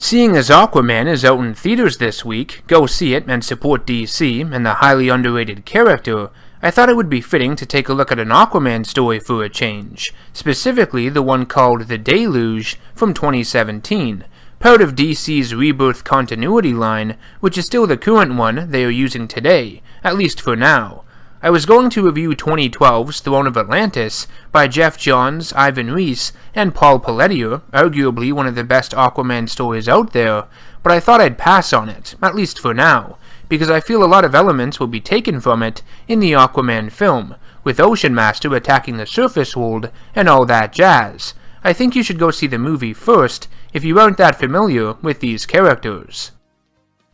Seeing as Aquaman is out in theaters this week, go see it and support DC and the highly underrated character, I thought it would be fitting to take a look at an Aquaman story for a change, specifically the one called The Deluge from 2017, part of DC's Rebirth continuity line, which is still the current one they are using today, at least for now. I was going to review 2012's Throne of Atlantis by Jeff Johns, Ivan Reis, and Paul Pelletier, arguably one of the best Aquaman stories out there, but I thought I'd pass on it, at least for now, because I feel a lot of elements will be taken from it in the Aquaman film, with Ocean Master attacking the surface world and all that jazz. I think you should go see the movie first if you aren't that familiar with these characters.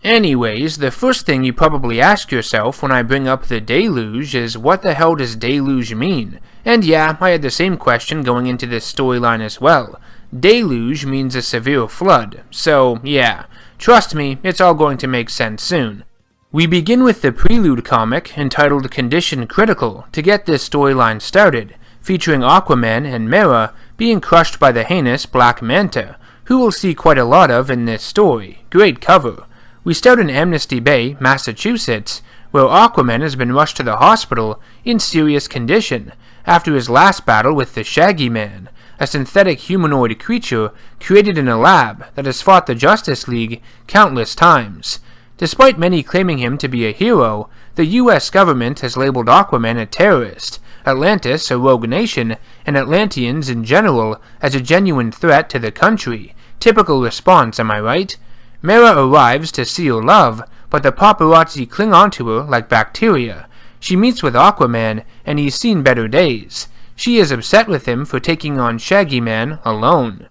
Anyways, the first thing you probably ask yourself when I bring up the Deluge is what the hell does Deluge mean? And yeah, I had the same question going into this storyline as well. Deluge means a severe flood, so yeah, trust me, it's all going to make sense soon. We begin with the prelude comic entitled Condition Critical to get this storyline started, featuring Aquaman and Mera being crushed by the heinous Black Manta, who we'll see quite a lot of in this story. Great cover. We start in Amnesty Bay, Massachusetts, where Aquaman has been rushed to the hospital in serious condition after his last battle with the Shaggy Man, a synthetic humanoid creature created in a lab that has fought the Justice League countless times. Despite many claiming him to be a hero, the US government has labeled Aquaman a terrorist, Atlantis a rogue nation, and Atlanteans in general as a genuine threat to the country. Typical response, am I right? Mera arrives to seal love, but the paparazzi cling onto her like bacteria. She meets with Aquaman, and he's seen better days. She is upset with him for taking on Shaggy Man alone.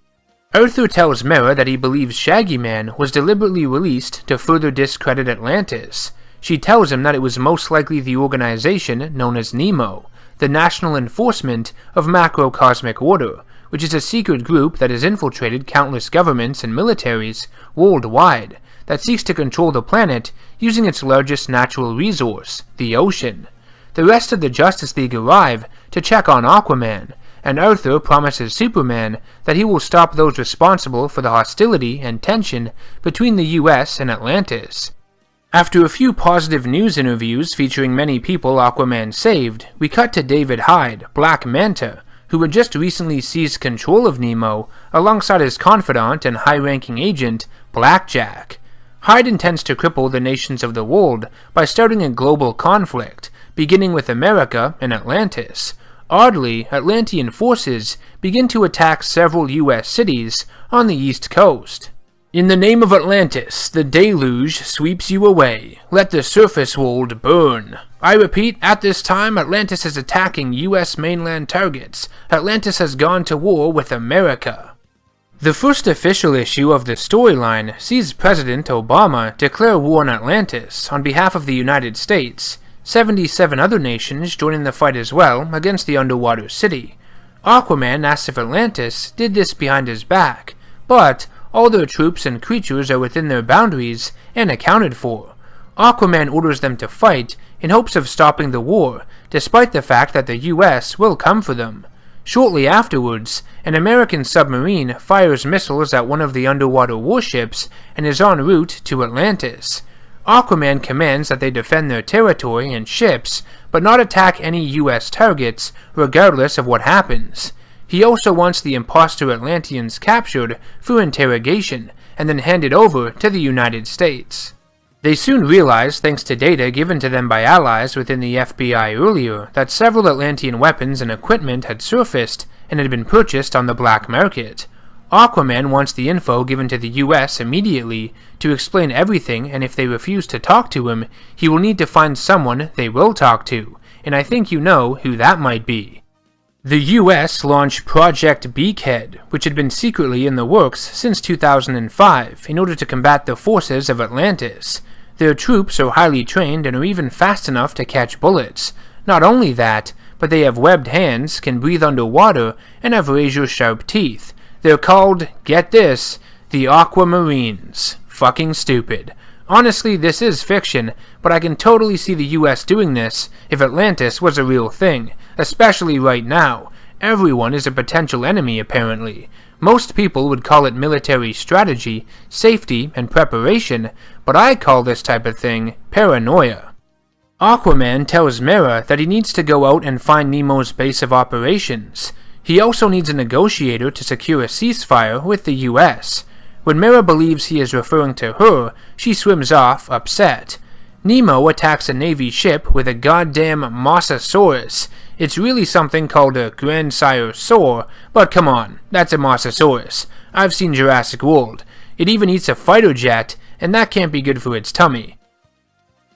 Arthur tells Mera that he believes Shaggy Man was deliberately released to further discredit Atlantis. She tells him that it was most likely the organization known as NEMO, the National Enforcement of Macrocosmic Order, which is a secret group that has infiltrated countless governments and militaries worldwide that seeks to control the planet using its largest natural resource, the ocean. The rest of the Justice League arrive to check on Aquaman, and Arthur promises Superman that he will stop those responsible for the hostility and tension between the US and Atlantis. After a few positive news interviews featuring many people Aquaman saved, we cut to David Hyde, Black Manta, who had just recently seized control of Nemo alongside his confidant and high-ranking agent, Blackjack. Hyde intends to cripple the nations of the world by starting a global conflict, beginning with America and Atlantis. Oddly, Atlantean forces begin to attack several US cities on the East Coast. In the name of Atlantis, the deluge sweeps you away. Let the surface world burn. I repeat, at this time, Atlantis is attacking US mainland targets. Atlantis has gone to war with America. The first official issue of the storyline sees President Obama declare war on Atlantis on behalf of the United States, 77 other nations joining the fight as well against the underwater city. Aquaman asks if Atlantis did this behind his back, but all their troops and creatures are within their boundaries and accounted for. Aquaman orders them to fight in hopes of stopping the war, despite the fact that the US will come for them. Shortly afterwards, an American submarine fires missiles at one of the underwater warships and is en route to Atlantis. Aquaman commands that they defend their territory and ships, but not attack any US targets, regardless of what happens. He also wants the imposter Atlanteans captured for interrogation, and then handed over to the United States. They soon realize, thanks to data given to them by allies within the FBI earlier, that several Atlantean weapons and equipment had surfaced and had been purchased on the black market. Aquaman wants the info given to the US immediately to explain everything, and if they refuse to talk to him, he will need to find someone they will talk to, and I think you know who that might be. The US launched Project Beakhead, which had been secretly in the works since 2005 in order to combat the forces of Atlantis. Their troops are highly trained and are even fast enough to catch bullets. Not only that, but they have webbed hands, can breathe underwater, and have razor-sharp teeth. They're called, get this, the Aquamarines. Fucking stupid. Honestly, this is fiction, but I can totally see the US doing this if Atlantis was a real thing, especially right now. Everyone is a potential enemy, apparently. Most people would call it military strategy, safety, and preparation, but I call this type of thing paranoia. Aquaman tells Mera that he needs to go out and find Nemo's base of operations. He also needs a negotiator to secure a ceasefire with the US. When Mera believes he is referring to her, she swims off, upset. Nemo attacks a Navy ship with a goddamn Mosasaurus. It's really something called a Grandsire Saur, but come on, that's a Mosasaurus. I've seen Jurassic World. It even eats a fighter jet, and that can't be good for its tummy.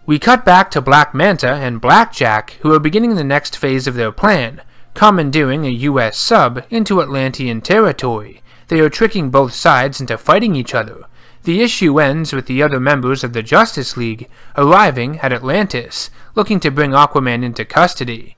We cut back to Black Manta and Blackjack, who are beginning the next phase of their plan, commandeering a US sub into Atlantean territory. They are tricking both sides into fighting each other. The issue ends with the other members of the Justice League arriving at Atlantis, looking to bring Aquaman into custody.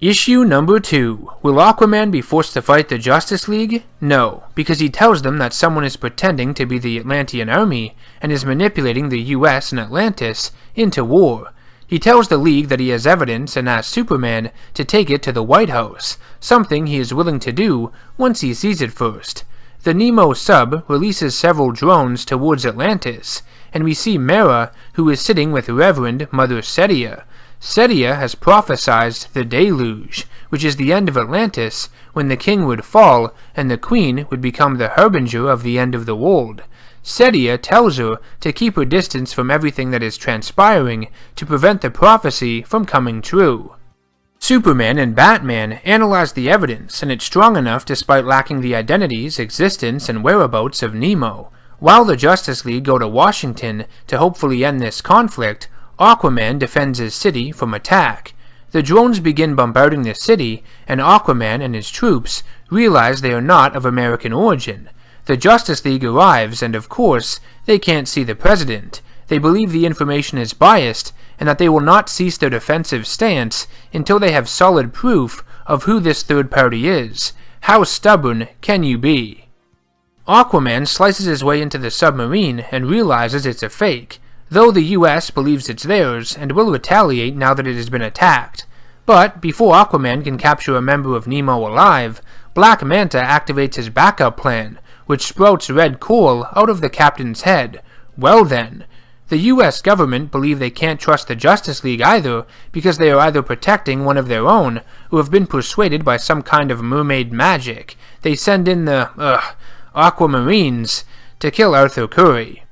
Issue number 2. Will Aquaman be forced to fight the Justice League? No, because he tells them that someone is pretending to be the Atlantean army and is manipulating the US and Atlantis into war. He tells the League that he has evidence and asks Superman to take it to the White House, something he is willing to do once he sees it first. The Nemo sub releases several drones towards Atlantis, and we see Mera, who is sitting with Reverend Mother Setia. Setia has prophesied the Deluge, which is the end of Atlantis, when the king would fall and the queen would become the harbinger of the end of the world. Setia tells her to keep her distance from everything that is transpiring to prevent the prophecy from coming true. Superman and Batman analyze the evidence, and it's strong enough despite lacking the identities, existence, and whereabouts of Nemo. While the Justice League go to Washington to hopefully end this conflict, Aquaman defends his city from attack. The drones begin bombarding the city, and Aquaman and his troops realize they are not of American origin. The Justice League arrives, and of course, they can't see the president. They believe the information is biased, and that they will not cease their defensive stance until they have solid proof of who this third party is. How stubborn can you be? Aquaman slices his way into the submarine and realizes it's a fake, though the US believes it's theirs and will retaliate now that it has been attacked. But before Aquaman can capture a member of Nemo alive, Black Manta activates his backup plan, which sprouts red coal out of the captain's head. Well then, the US government believe they can't trust the Justice League either, because they are either protecting one of their own, or have been persuaded by some kind of mermaid magic. They send in the, Aquamarines to kill Arthur Curry.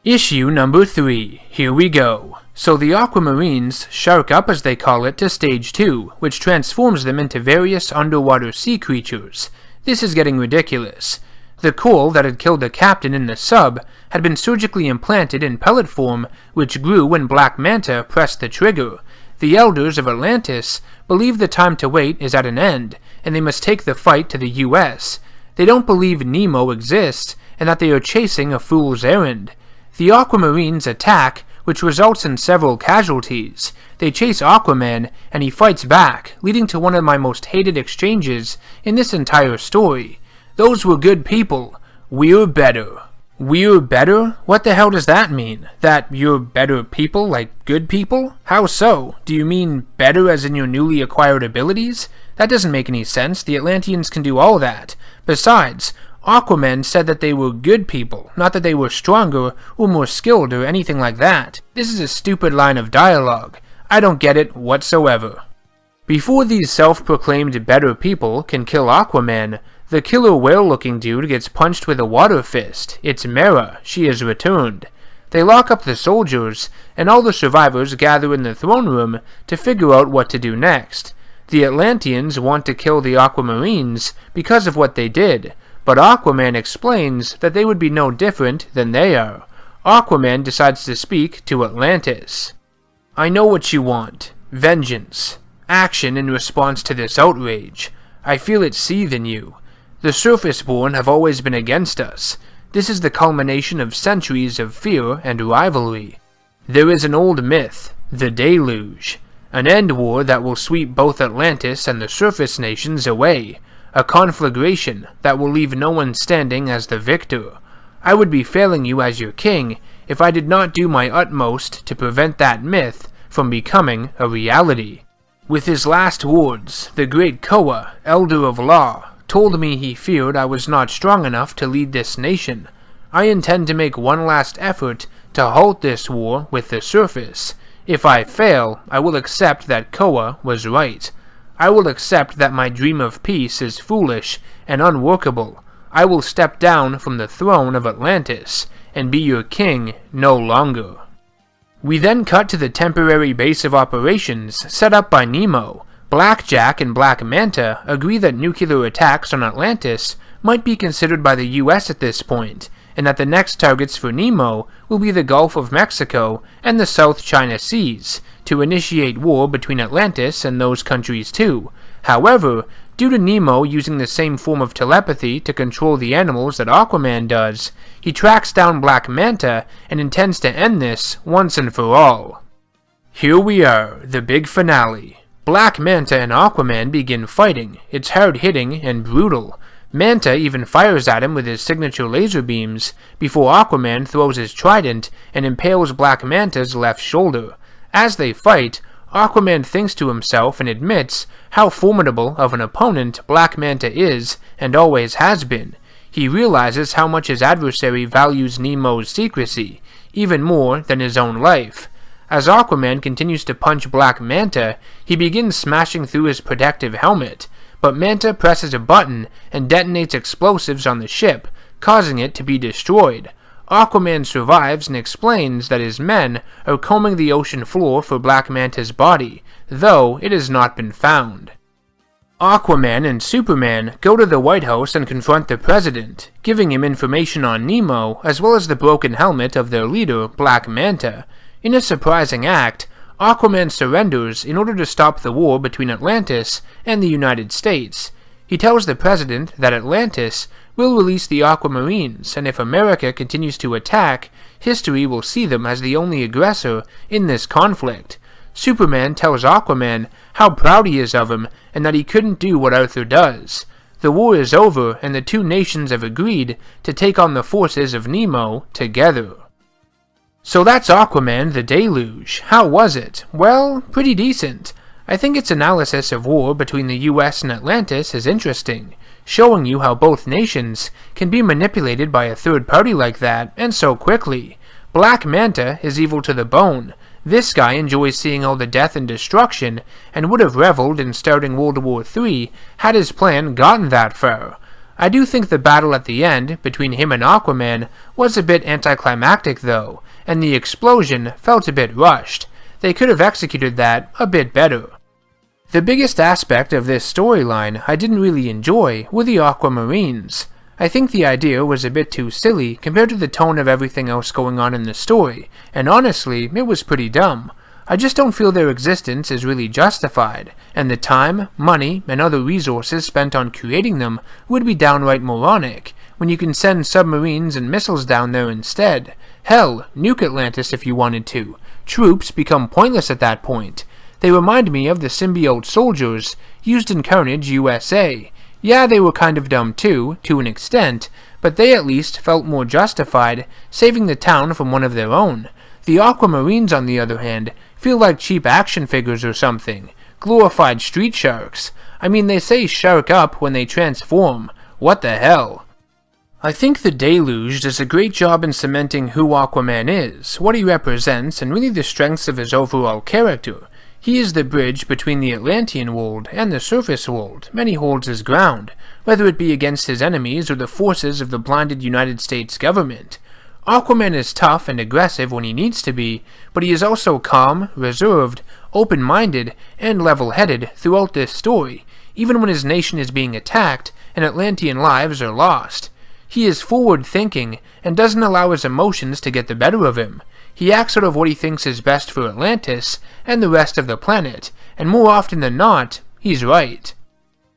Issue number 3. Here we go. So the Aquamarines shark up, as they call it, to Stage 2, which transforms them into various underwater sea creatures. This is getting ridiculous. The coal that had killed the captain in the sub had been surgically implanted in pellet form, which grew when Black Manta pressed the trigger. The elders of Atlantis believe the time to wait is at an end, and they must take the fight to the US. They don't believe Nemo exists, and that they are chasing a fool's errand. The Aquamarines attack, which results in several casualties. They chase Aquaman, and he fights back, leading to one of my most hated exchanges in this entire story. Those were good people. We're better. We're better? What the hell does that mean? That you're better people, like good people? How so? Do you mean better as in your newly acquired abilities? That doesn't make any sense. The Atlanteans can do all that. Besides, Aquaman said that they were good people, not that they were stronger or more skilled or anything like that. This is a stupid line of dialogue. I don't get it whatsoever. Before these self-proclaimed better people can kill Aquaman, the killer whale-looking dude gets punched with a water fist. It's Mera. She has returned. They lock up the soldiers, and all the survivors gather in the throne room to figure out what to do next. The Atlanteans want to kill the Aquamarines because of what they did, but Aquaman explains that they would be no different than they are. Aquaman decides to speak to Atlantis. I know what you want. Vengeance. Action in response to this outrage. I feel it seethe in you. The Surface-born have always been against us. This is the culmination of centuries of fear and rivalry. There is an old myth, the Deluge, an end war that will sweep both Atlantis and the Surface nations away, a conflagration that will leave no one standing as the victor. I would be failing you as your king if I did not do my utmost to prevent that myth from becoming a reality. With his last words, the great Koa, Elder of Law, told me he feared I was not strong enough to lead this nation. I intend to make one last effort to halt this war with the surface. If I fail, I will accept that Koa was right. I will accept that my dream of peace is foolish and unworkable. I will step down from the throne of Atlantis and be your king no longer. We then cut to the temporary base of operations set up by Nemo. Blackjack and Black Manta agree that nuclear attacks on Atlantis might be considered by the US at this point, and that the next targets for Nemo will be the Gulf of Mexico and the South China Seas, to initiate war between Atlantis and those countries too. However, due to Nemo using the same form of telepathy to control the animals that Aquaman does, he tracks down Black Manta and intends to end this once and for all. Here we are, the big finale. Black Manta and Aquaman begin fighting. It's hard-hitting and brutal. Manta even fires at him with his signature laser beams before Aquaman throws his trident and impales Black Manta's left shoulder. As they fight, Aquaman thinks to himself and admits how formidable of an opponent Black Manta is and always has been. He realizes how much his adversary values Nemo's secrecy, even more than his own life. As Aquaman continues to punch Black Manta, he begins smashing through his protective helmet, but Manta presses a button and detonates explosives on the ship, causing it to be destroyed. Aquaman survives and explains that his men are combing the ocean floor for Black Manta's body, though it has not been found. Aquaman and Superman go to the White House and confront the president, giving him information on Nemo as well as the broken helmet of their leader, Black Manta. In a surprising act, Aquaman surrenders in order to stop the war between Atlantis and the United States. He tells the president that Atlantis will release the Aquamarines, and if America continues to attack, history will see them as the only aggressor in this conflict. Superman tells Aquaman how proud he is of him and that he couldn't do what Arthur does. The war is over and the two nations have agreed to take on the forces of Nemo together. So that's Aquaman, the Deluge. How was it? Well, pretty decent. I think its analysis of war between the US and Atlantis is interesting, showing you how both nations can be manipulated by a third party like that, and so quickly. Black Manta is evil to the bone. This guy enjoys seeing all the death and destruction, and would have reveled in starting World War III had his plan gotten that far. I do think the battle at the end, between him and Aquaman, was a bit anticlimactic though, and the explosion felt a bit rushed. They could have executed that a bit better. The biggest aspect of this storyline I didn't really enjoy were the Aquamarines. I think the idea was a bit too silly compared to the tone of everything else going on in the story, and honestly, it was pretty dumb. I just don't feel their existence is really justified, and the time, money, and other resources spent on creating them would be downright moronic, when you can send submarines and missiles down there instead. Hell, nuke Atlantis if you wanted to. Troops become pointless at that point. They remind me of the symbiote soldiers used in Carnage USA. Yeah, they were kind of dumb too, to an extent, but they at least felt more justified saving the town from one of their own. The Aquamarines, on the other hand, feel like cheap action figures or something. Glorified street sharks. I mean, they say shark up when they transform. What the hell? I think the Deluge does a great job in cementing who Aquaman is, what he represents, and really the strengths of his overall character. He is the bridge between the Atlantean world and the surface world, and he holds his ground, whether it be against his enemies or the forces of the blinded United States government. Aquaman is tough and aggressive when he needs to be, but he is also calm, reserved, open-minded, and level-headed throughout this story, even when his nation is being attacked and Atlantean lives are lost. He is forward-thinking and doesn't allow his emotions to get the better of him. He acts out of what he thinks is best for Atlantis and the rest of the planet, and more often than not, he's right.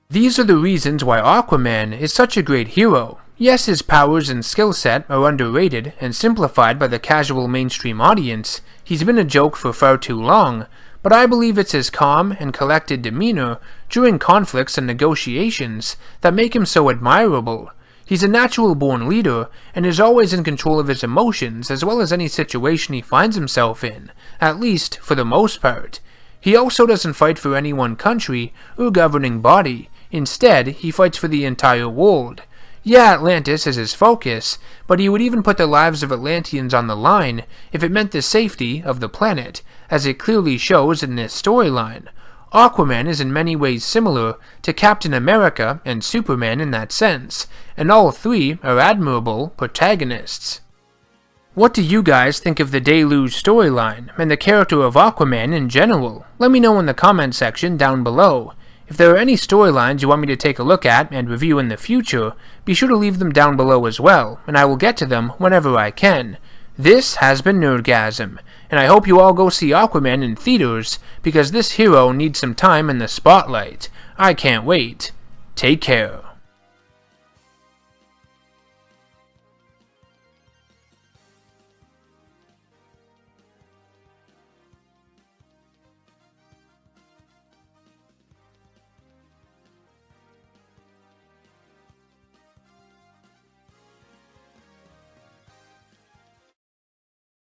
These are the reasons why Aquaman is such a great hero. Yes, his powers and skill set are underrated and simplified by the casual mainstream audience. He's been a joke for far too long, but I believe it's his calm and collected demeanor during conflicts and negotiations that make him so admirable. He's a natural-born leader and is always in control of his emotions as well as any situation he finds himself in, at least for the most part. He also doesn't fight for any one country or governing body. Instead, he fights for the entire world. Yeah, Atlantis is his focus, but he would even put the lives of Atlanteans on the line if it meant the safety of the planet, as it clearly shows in this storyline. Aquaman is in many ways similar to Captain America and Superman in that sense, and all three are admirable protagonists. What do you guys think of the Deluge storyline, and the character of Aquaman in general? Let me know in the comment section down below. If there are any storylines you want me to take a look at and review in the future, be sure to leave them down below as well, and I will get to them whenever I can. This has been NerdGasm, and I hope you all go see Aquaman in theaters, because this hero needs some time in the spotlight. I can't wait. Take care.